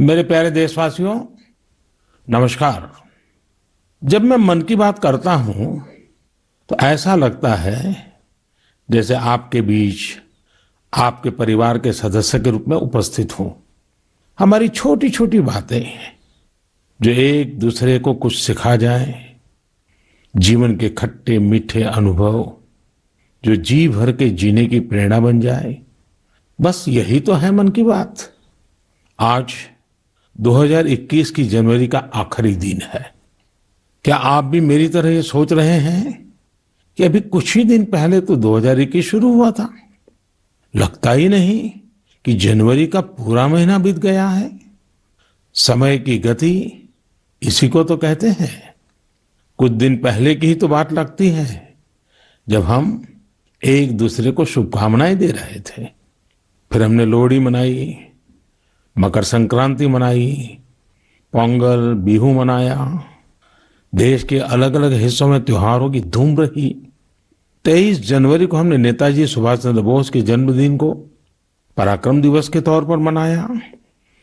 मेरे प्यारे देशवासियों, नमस्कार। जब मैं मन की बात करता हूं तो ऐसा लगता है जैसे आपके बीच आपके परिवार के सदस्य के रूप में उपस्थित हूं। हमारी छोटी छोटी बातें जो एक दूसरे को कुछ सिखा जाए, जीवन के खट्टे मीठे अनुभव जो जी भर के जीने की प्रेरणा बन जाए, बस यही तो है मन की बात। आज 2021 की जनवरी का आखिरी दिन है। क्या आप भी मेरी तरह ये सोच रहे हैं कि अभी कुछ ही दिन पहले तो 2021 शुरू हुआ था? लगता ही नहीं कि जनवरी का पूरा महीना बीत गया है। समय की गति इसी को तो कहते हैं। कुछ दिन पहले की ही तो बात लगती है जब हम एक दूसरे को शुभकामनाएं दे रहे थे। फिर हमने लोहड़ी मनाई, मकर संक्रांति मनाई, पोंगल, बिहू मनाया। देश के अलग अलग हिस्सों में त्योहारों की धूम रही। 23 जनवरी को हमने नेताजी सुभाष चंद्र बोस के जन्मदिन को पराक्रम दिवस के तौर पर मनाया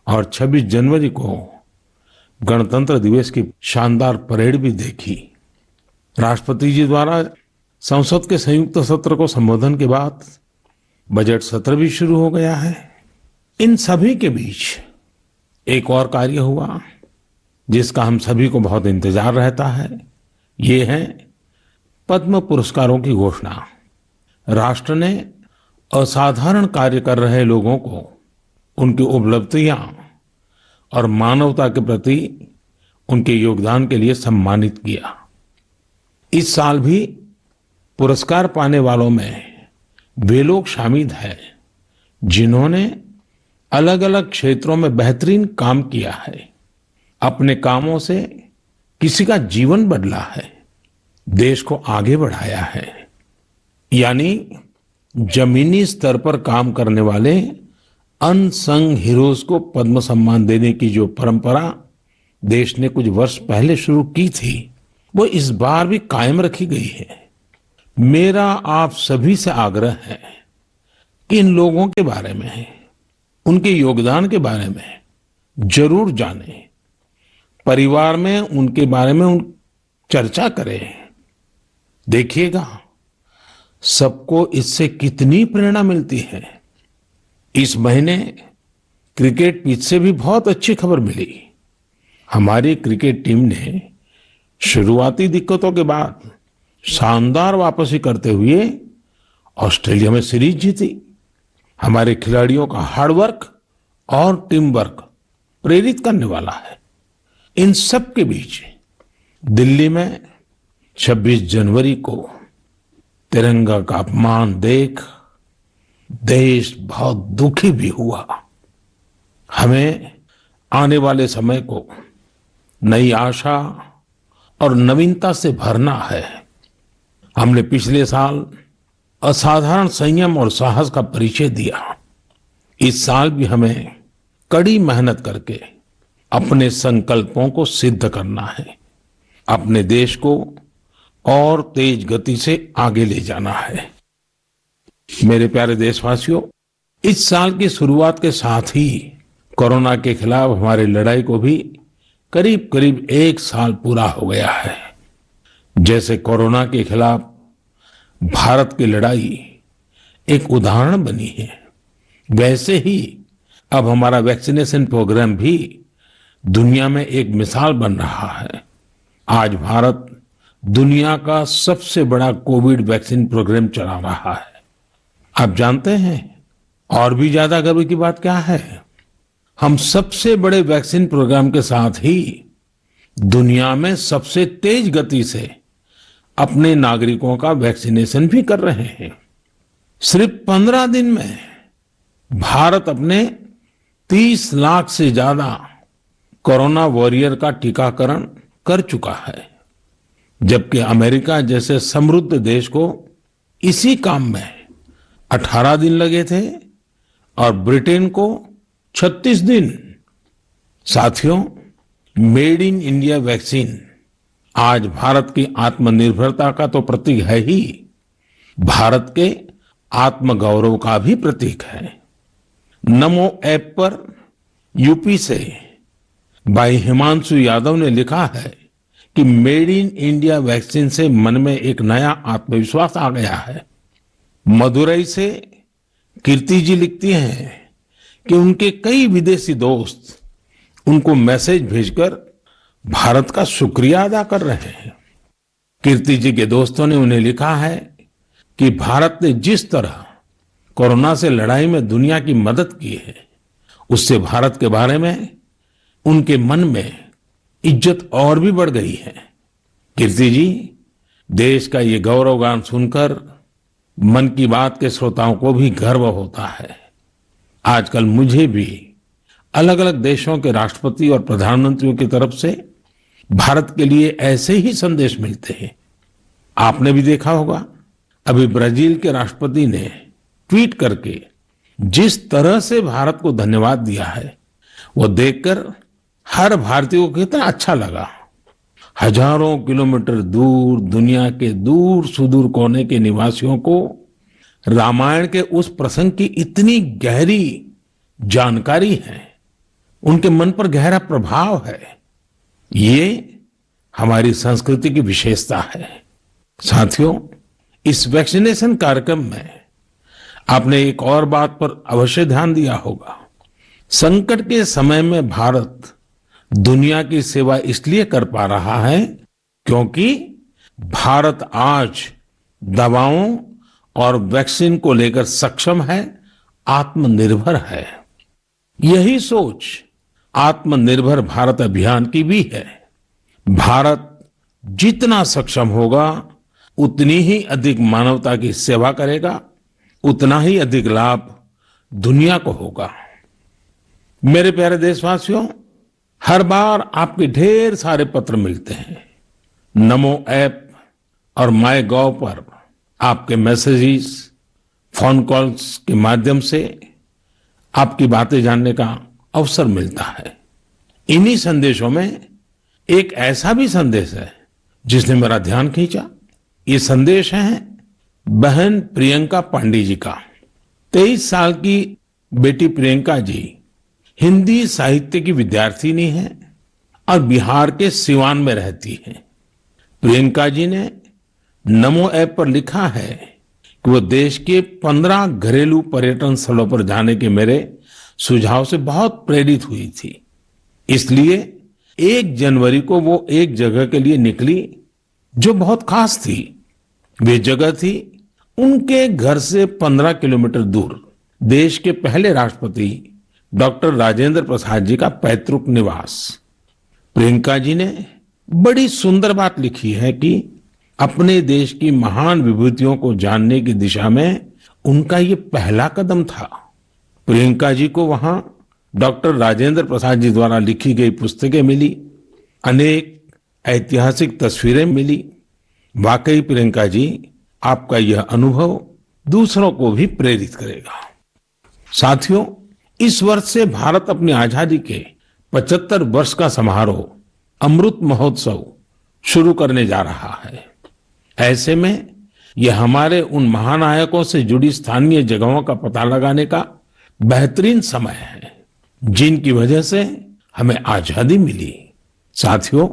और 26 जनवरी को गणतंत्र दिवस की शानदार परेड भी देखी। राष्ट्रपति जी द्वारा संसद के संयुक्त सत्र को संबोधन के बाद बजट सत्र भी शुरू हो गया है। इन सभी के बीच एक और कार्य हुआ जिसका हम सभी को बहुत इंतजार रहता है। ये है पद्म पुरस्कारों की घोषणा। राष्ट्र ने असाधारण कार्य कर रहे लोगों को उनकी उपलब्धियां और मानवता के प्रति उनके योगदान के लिए सम्मानित किया। इस साल भी पुरस्कार पाने वालों में वे लोग शामिल हैं जिन्होंने अलग अलग क्षेत्रों में बेहतरीन काम किया है, अपने कामों से किसी का जीवन बदला है, देश को आगे बढ़ाया है। यानी जमीनी स्तर पर काम करने वाले अनसंग हीरोज को पद्म सम्मान देने की जो परंपरा देश ने कुछ वर्ष पहले शुरू की थी, वो इस बार भी कायम रखी गई है। मेरा आप सभी से आग्रह है कि इन लोगों के बारे में, उनके योगदान के बारे में जरूर जानें, परिवार में उनके बारे में चर्चा करें। देखिएगा सबको इससे कितनी प्रेरणा मिलती है। इस महीने क्रिकेट पिच से भी बहुत अच्छी खबर मिली। हमारी क्रिकेट टीम ने शुरुआती दिक्कतों के बाद शानदार वापसी करते हुए ऑस्ट्रेलिया में सीरीज जीती। हमारे खिलाड़ियों का हार्डवर्क और टीम वर्क प्रेरित करने वाला है। इन सब के बीच दिल्ली में 26 जनवरी को तिरंगा का अपमान देख देश बहुत दुखी भी हुआ। हमें आने वाले समय को नई आशा और नवीनता से भरना है। हमने पिछले साल असाधारण संयम और साहस का परिचय दिया। इस साल भी हमें कड़ी मेहनत करके अपने संकल्पों को सिद्ध करना है। अपने देश को और तेज गति से आगे ले जाना है। मेरे प्यारे देशवासियों, इस साल की शुरुआत के साथ ही कोरोना के खिलाफ हमारी लड़ाई को भी करीब करीब 1 साल पूरा हो गया है। जैसे कोरोना के खिलाफ भारत की लड़ाई एक उदाहरण बनी है, वैसे ही अब हमारा वैक्सीनेशन प्रोग्राम भी दुनिया में एक मिसाल बन रहा है। आज भारत दुनिया का सबसे बड़ा कोविड वैक्सीन प्रोग्राम चला रहा है। आप जानते हैं और भी ज्यादा गर्व की बात क्या है? हम सबसे बड़े वैक्सीन प्रोग्राम के साथ ही दुनिया में सबसे तेज गति से अपने नागरिकों का वैक्सीनेशन भी कर रहे हैं। सिर्फ 15 दिन में भारत अपने 30 लाख से ज्यादा कोरोना वॉरियर का टीकाकरण कर चुका है, जबकि अमेरिका जैसे समृद्ध देश को इसी काम में 18 दिन लगे थे और ब्रिटेन को 36 दिन। साथियों, मेड इन इंडिया वैक्सीन आज भारत की आत्मनिर्भरता का तो प्रतीक है ही, भारत के आत्मगौरव का भी प्रतीक है। नमो ऐप पर यूपी से भाई हिमांशु यादव ने लिखा है कि मेड इन इंडिया वैक्सीन से मन में एक नया आत्मविश्वास आ गया है। मदुरई से कीर्ति जी लिखती हैं कि उनके कई विदेशी दोस्त उनको मैसेज भेजकर भारत का शुक्रिया अदा कर रहे हैं। कीर्ति जी के दोस्तों ने उन्हें लिखा है कि भारत ने जिस तरह कोरोना से लड़ाई में दुनिया की मदद की है, उससे भारत के बारे में उनके मन में इज्जत और भी बढ़ गई है। कीर्ति जी, देश का ये गौरवगान सुनकर मन की बात के श्रोताओं को भी गर्व होता है। आजकल मुझे भी अलग अलग देशों के राष्ट्रपति और प्रधानमंत्रियों की तरफ से भारत के लिए ऐसे ही संदेश मिलते हैं। आपने भी देखा होगा, अभी ब्राजील के राष्ट्रपति ने ट्वीट करके जिस तरह से भारत को धन्यवाद दिया है, वो देखकर हर भारतीय को कितना अच्छा लगा। हजारों किलोमीटर दूर दुनिया के दूर सुदूर कोने के निवासियों को रामायण के उस प्रसंग की इतनी गहरी जानकारी है, उनके मन पर गहरा प्रभाव है। ये हमारी संस्कृति की विशेषता है। साथियों, इस वैक्सीनेशन कार्यक्रम में आपने एक और बात पर अवश्य ध्यान दिया होगा। संकट के समय में भारत दुनिया की सेवा इसलिए कर पा रहा है क्योंकि भारत आज दवाओं और वैक्सीन को लेकर सक्षम है, आत्मनिर्भर है। यही सोच आत्मनिर्भर भारत अभियान की भी है। भारत जितना सक्षम होगा, उतनी ही अधिक मानवता की सेवा करेगा, उतना ही अधिक लाभ दुनिया को होगा। मेरे प्यारे देशवासियों, हर बार आपके ढेर सारे पत्र मिलते हैं। नमो ऐप और माय गॉव पर आपके मैसेजेस, फोन कॉल्स के माध्यम से आपकी बातें जानने का अवसर मिलता है। इन्हीं संदेशों में एक ऐसा भी संदेश है जिसने मेरा ध्यान खींचा। ये संदेश है बहन प्रियंका पांडे जी का। 23 साल की बेटी प्रियंका जी हिंदी साहित्य की विद्यार्थिनी है और बिहार के सिवान में रहती है। प्रियंका जी ने नमो ऐप पर लिखा है कि वो देश के 15 घरेलू पर्यटन स्थलों पर जाने के मेरे सुझाव से बहुत प्रेरित हुई थी। इसलिए 1 जनवरी को वो एक जगह के लिए निकली जो बहुत खास थी। वे जगह थी उनके घर से 15 किलोमीटर दूर देश के पहले राष्ट्रपति डॉक्टर राजेंद्र प्रसाद जी का पैतृक निवास। प्रियंका जी ने बड़ी सुंदर बात लिखी है कि अपने देश की महान विभूतियों को जानने की दिशा में उनका ये पहला कदम था। प्रियंका जी को वहां डॉक्टर राजेंद्र प्रसाद जी द्वारा लिखी गई पुस्तकें मिली, अनेक ऐतिहासिक तस्वीरें मिली। वाकई प्रियंका जी, आपका यह अनुभव दूसरों को भी प्रेरित करेगा। साथियों, इस वर्ष से भारत अपनी आजादी के 75 वर्ष का समारोह अमृत महोत्सव शुरू करने जा रहा है। ऐसे में यह हमारे उन महानायकों से जुड़ी स्थानीय जगहों का पता लगाने का बेहतरीन समय है जिनकी वजह से हमें आजादी मिली। साथियों,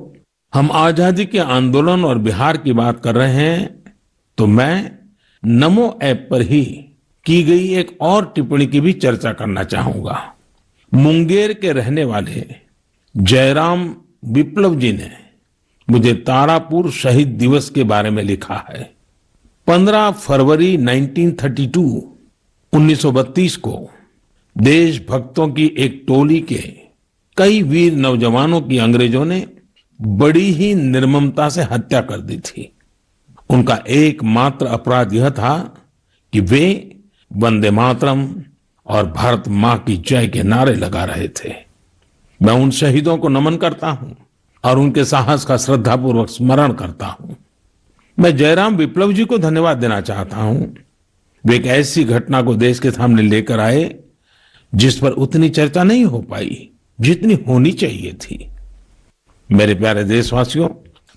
हम आजादी के आंदोलन और बिहार की बात कर रहे हैं तो मैं नमो ऐप पर ही की गई एक और टिप्पणी की भी चर्चा करना चाहूंगा। मुंगेर के रहने वाले जयराम विप्लव जी ने मुझे तारापुर शहीद दिवस के बारे में लिखा है। 15 फरवरी 1932 को देशभक्तों की एक टोली के कई वीर नौजवानों की अंग्रेजों ने बड़ी ही निर्ममता से हत्या कर दी थी। उनका एकमात्र अपराध यह था कि वे वंदे मातरम और भारत मां की जय के नारे लगा रहे थे। मैं उन शहीदों को नमन करता हूं और उनके साहस का श्रद्धापूर्वक स्मरण करता हूं। मैं जयराम विप्लव जी को धन्यवाद देना चाहता हूं। वे एक ऐसी घटना को देश के सामने लेकर आए जिस पर उतनी चर्चा नहीं हो पाई जितनी होनी चाहिए थी। मेरे प्यारे देशवासियों,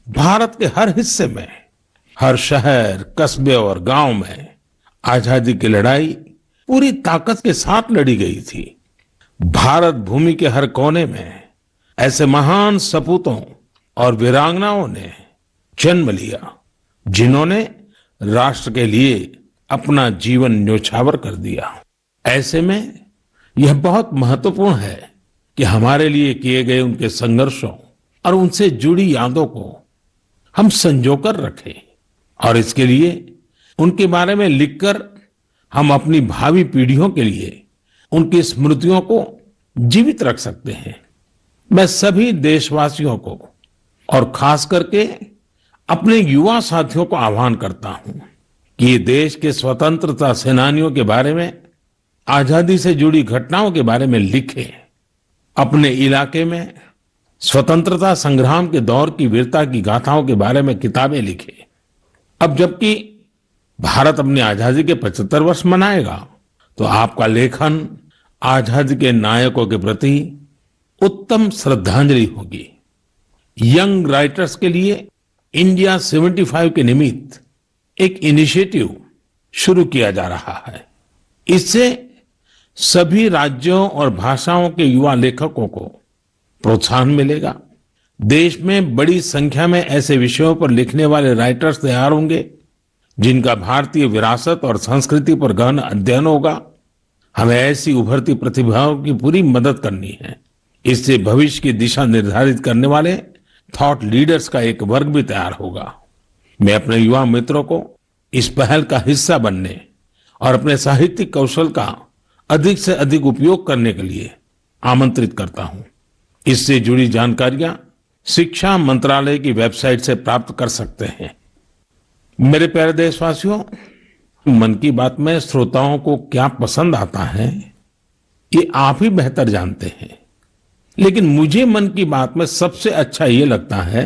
भारत के हर हिस्से में, हर शहर, कस्बे और गांव में आजादी की लड़ाई पूरी ताकत के साथ लड़ी गई थी। भारत भूमि के हर कोने में ऐसे महान सपूतों और वीरांगनाओं ने जन्म लिया जिन्होंने राष्ट्र के लिए अपना जीवन न्योछावर कर दिया। ऐसे में यह बहुत महत्वपूर्ण है कि हमारे लिए किए गए उनके संघर्षों और उनसे जुड़ी यादों को हम संजोकर रखें और इसके लिए उनके बारे में लिखकर हम अपनी भावी पीढ़ियों के लिए उनकी स्मृतियों को जीवित रख सकते हैं। मैं सभी देशवासियों को और खास करके अपने युवा साथियों को आह्वान करता हूं कि ये देश के स्वतंत्रता सेनानियों के बारे में, आजादी से जुड़ी घटनाओं के बारे में लिखें। अपने इलाके में स्वतंत्रता संग्राम के दौर की वीरता की गाथाओं के बारे में किताबें लिखें। अब जबकि भारत अपनी आजादी के 75 वर्ष मनाएगा, तो आपका लेखन आजादी के नायकों के प्रति उत्तम श्रद्धांजलि होगी। यंग राइटर्स के लिए इंडिया 75 के निमित्त एक इनिशिएटिव शुरू किया जा रहा है। इससे सभी राज्यों और भाषाओं के युवा लेखकों को प्रोत्साहन मिलेगा। देश में बड़ी संख्या में ऐसे विषयों पर लिखने वाले राइटर्स तैयार होंगे जिनका भारतीय विरासत और संस्कृति पर गहन अध्ययन होगा। हमें ऐसी उभरती प्रतिभाओं की पूरी मदद करनी है। इससे भविष्य की दिशा निर्धारित करने वाले थॉट लीडर्स का एक वर्ग भी तैयार होगा। मैं अपने युवा मित्रों को इस पहल का हिस्सा बनने और अपने साहित्यिक कौशल का अधिक से अधिक उपयोग करने के लिए आमंत्रित करता हूं। इससे जुड़ी जानकारियां शिक्षा मंत्रालय की वेबसाइट से प्राप्त कर सकते हैं। मेरे प्यारे देशवासियों, मन की बात में श्रोताओं को क्या पसंद आता है ये आप ही बेहतर जानते हैं, लेकिन मुझे मन की बात में सबसे अच्छा ये लगता है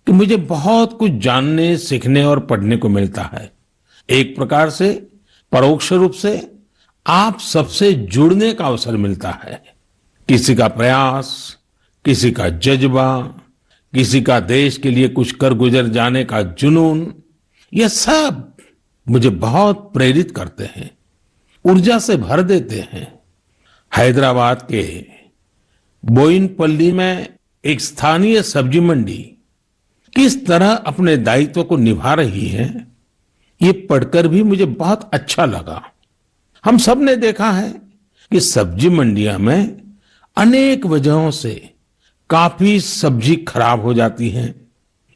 कि मुझे बहुत कुछ जानने, सीखने और पढ़ने को मिलता है। एक प्रकार से परोक्ष रूप से आप सबसे जुड़ने का अवसर मिलता है। किसी का प्रयास, किसी का जज्बा, किसी का देश के लिए कुछ कर गुजर जाने का जुनून, यह सब मुझे बहुत प्रेरित करते हैं, ऊर्जा से भर देते हैं। हैदराबाद के बोयिनपल्ली में एक स्थानीय सब्जी मंडी किस तरह अपने दायित्व को निभा रही है, ये पढ़कर भी मुझे बहुत अच्छा लगा। हम सब ने देखा है कि सब्जी मंडियां में अनेक वजहों से काफी सब्जी खराब हो जाती हैं।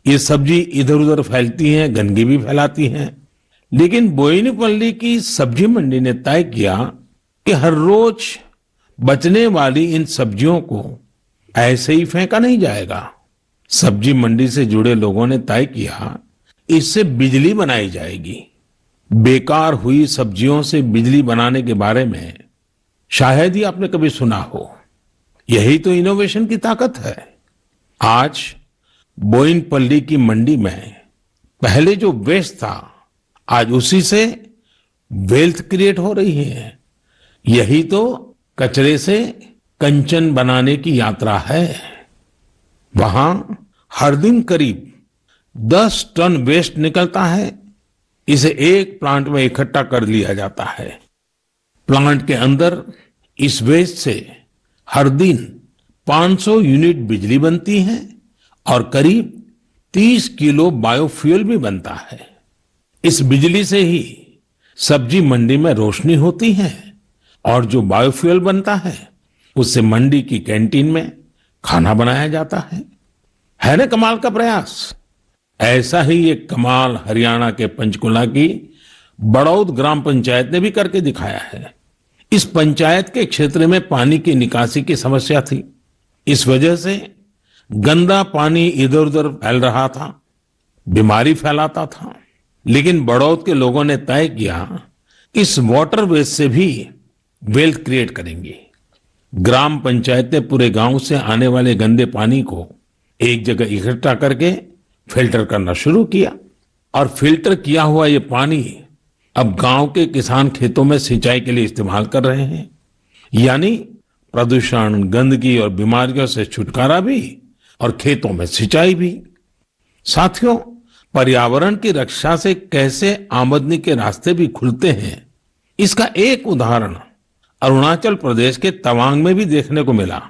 ये सब्जी इधर उधर फैलती हैं, गंदगी भी फैलाती हैं। लेकिन बोयिनपल्ली की सब्जी मंडी ने तय किया कि हर रोज बचने वाली इन सब्जियों को ऐसे ही फेंका नहीं जाएगा। सब्जी मंडी से जुड़े लोगों ने तय किया इससे बिजली बनाई जाएगी। बेकार हुई सब्जियों से बिजली बनाने के बारे में शायद ही आपने कभी सुना हो। यही तो इनोवेशन की ताकत है। आज बोयिनपल्ली की मंडी में पहले जो वेस्ट था, आज उसी से वेल्थ क्रिएट हो रही है। यही तो कचरे से कंचन बनाने की यात्रा है। वहां हर दिन करीब 10 टन वेस्ट निकलता है। इसे एक प्लांट में इकट्ठा कर लिया जाता है। प्लांट के अंदर इस वेस्ट से हर दिन 500 यूनिट बिजली बनती है और करीब 30 किलो बायोफ्यूल भी बनता है। इस बिजली से ही सब्जी मंडी में रोशनी होती है और जो बायोफ्यूल बनता है उससे मंडी की कैंटीन में खाना बनाया जाता है ना कमाल का प्रयास। ऐसा ही एक कमाल हरियाणा के पंचकुला की बड़ौद ग्राम पंचायत ने भी करके दिखाया है। इस पंचायत के क्षेत्र में पानी की निकासी की समस्या थी। इस वजह से गंदा पानी इधर उधर फैल रहा था, बीमारी फैलाता था। लेकिन बड़ौद के लोगों ने तय किया इस वाटर वेस्ट से भी वेल्थ क्रिएट करेंगे। ग्राम पंचायत ने पूरे गांव से आने वाले गंदे पानी को एक जगह इकट्ठा करके फिल्टर करना शुरू किया और फिल्टर किया हुआ ये पानी अब गांव के किसान खेतों में सिंचाई के लिए इस्तेमाल कर रहे हैं। यानी प्रदूषण, गंदगी और बीमारियों से छुटकारा भी और खेतों में सिंचाई भी। साथियों, पर्यावरण की रक्षा से कैसे आमदनी के रास्ते भी खुलते हैं, इसका एक उदाहरण अरुणाचल प्रदेश के तवांग में भी देखने को मिला।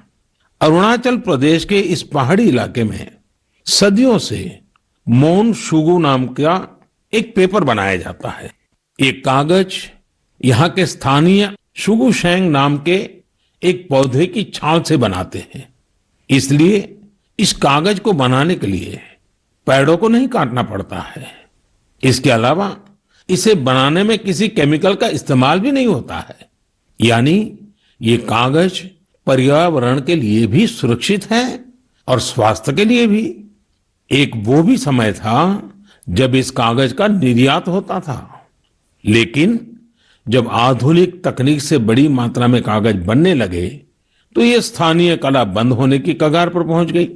अरुणाचल प्रदेश के इस पहाड़ी इलाके में सदियों से मोन शुगु नाम का एक पेपर बनाया जाता है। ये कागज यहाँ के स्थानीय शुगु शेंग नाम के एक पौधे की छाल से बनाते हैं। इसलिए इस कागज को बनाने के लिए पेड़ों को नहीं काटना पड़ता है। इसके अलावा इसे बनाने में किसी केमिकल का इस्तेमाल भी नहीं होता है। यानी ये कागज पर्यावरण के लिए भी सुरक्षित है और स्वास्थ्य के लिए भी। एक वो भी समय था जब इस कागज का निर्यात होता था, लेकिन जब आधुनिक तकनीक से बड़ी मात्रा में कागज बनने लगे तो ये स्थानीय कला बंद होने की कगार पर पहुंच गई।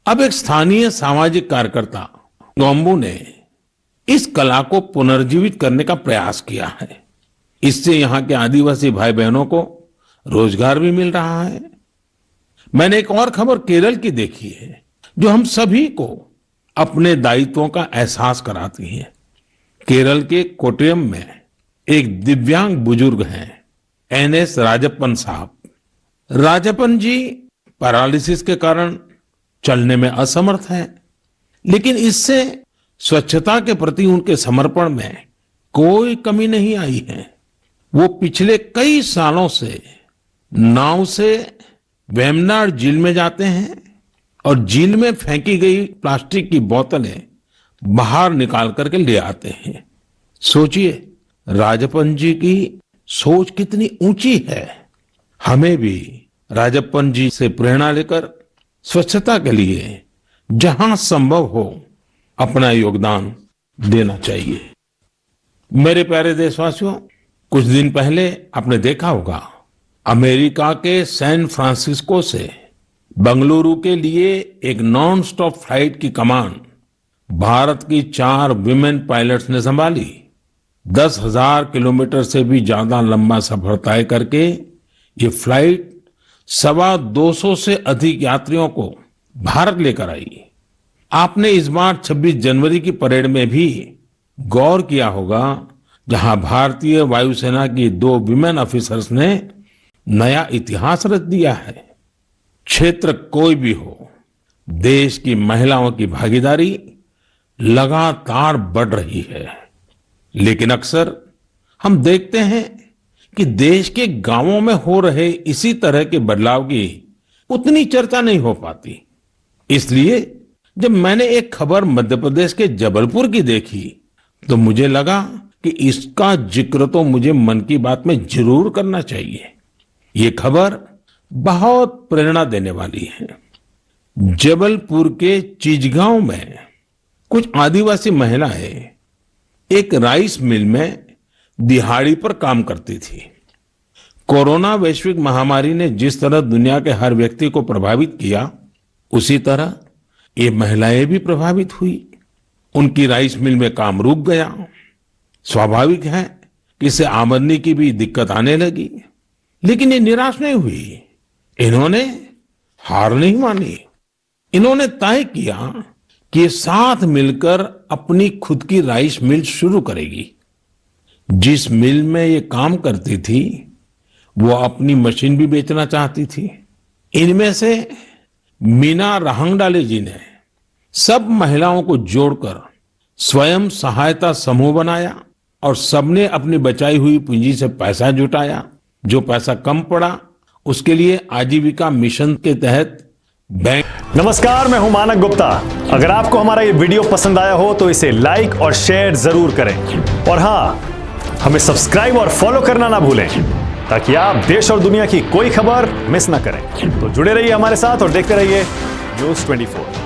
अब एक स्थानीय सामाजिक कार्यकर्ता नोम्बू ने इस कला को पुनर्जीवित करने का प्रयास किया है। इससे यहाँ के आदिवासी भाई बहनों को रोजगार भी मिल रहा है। मैंने एक और खबर केरल की देखी है जो हम सभी को अपने दायित्वों का एहसास कराती है। केरल के कोट्टयम में एक दिव्यांग बुजुर्ग हैं एनएस राजप्पन साहब। राजप्पन जी पैरालिसिस के कारण चलने में असमर्थ हैं, लेकिन इससे स्वच्छता के प्रति उनके समर्पण में कोई कमी नहीं आई है। वो पिछले कई सालों से नाव से वेम्बनाड झील में जाते हैं और झील में फेंकी गई प्लास्टिक की बोतलें बाहर निकाल करके ले आते हैं। सोचिए, राजप्पन जी की सोच कितनी ऊंची है। हमें भी राजप्पन जी से प्रेरणा लेकर स्वच्छता के लिए जहां संभव हो अपना योगदान देना चाहिए। मेरे प्यारे देशवासियों, कुछ दिन पहले आपने देखा होगा अमेरिका के सैन फ्रांसिस्को से बंगलुरु के लिए एक नॉन स्टॉप फ्लाइट की कमान भारत की 4 विमेन पायलट्स ने संभाली। 10,000 किलोमीटर से भी ज्यादा लंबा सफर तय करके ये फ्लाइट 225 से अधिक यात्रियों को भारत लेकर आई। आपने इस बार 26 जनवरी की परेड में भी गौर किया होगा, जहां भारतीय वायुसेना की 2 विमेन ऑफिसर्स ने नया इतिहास रच दिया है। क्षेत्र कोई भी हो, देश की महिलाओं की भागीदारी लगातार बढ़ रही है। लेकिन अक्सर हम देखते हैं कि देश के गांवों में हो रहे इसी तरह के बदलाव की उतनी चर्चा नहीं हो पाती। इसलिए जब मैंने एक खबर मध्य प्रदेश के जबलपुर की देखी तो मुझे लगा कि इसका जिक्र तो मुझे मन की बात में जरूर करना चाहिए। ये खबर बहुत प्रेरणा देने वाली है। जबलपुर के चिचगांव में कुछ आदिवासी महिलाएं एक राइस मिल में दिहाड़ी पर काम करती थी। कोरोना वैश्विक महामारी ने जिस तरह दुनिया के हर व्यक्ति को प्रभावित किया, उसी तरह ये महिलाएं भी प्रभावित हुई। उनकी राइस मिल में काम रुक गया। स्वाभाविक है कि इससे आमदनी की भी दिक्कत आने लगी, लेकिन ये निराश नहीं हुई। इन्होंने हार नहीं मानी। इन्होंने तय किया कि ये साथ मिलकर अपनी खुद की राइस मिल शुरू करेगी। जिस मिल में ये काम करती थी वो अपनी मशीन भी बेचना चाहती थी। इनमें से मीना रहंगडाले जी ने सब महिलाओं को जोड़कर स्वयं सहायता समूह बनाया और सबने अपनी बचाई हुई पूंजी से पैसा जुटाया। जो पैसा कम पड़ा उसके लिए आजीविका मिशन के तहत बैंक। नमस्कार, मैं हूं मानक गुप्ता। अगर आपको हमारा ये वीडियो पसंद आया हो तो इसे लाइक और शेयर जरूर करें, और हां, हमें सब्सक्राइब और फॉलो करना ना भूलें ताकि आप देश और दुनिया की कोई खबर मिस ना करें। तो जुड़े रहिए हमारे साथ और देखते रहिए न्यूज़ 24।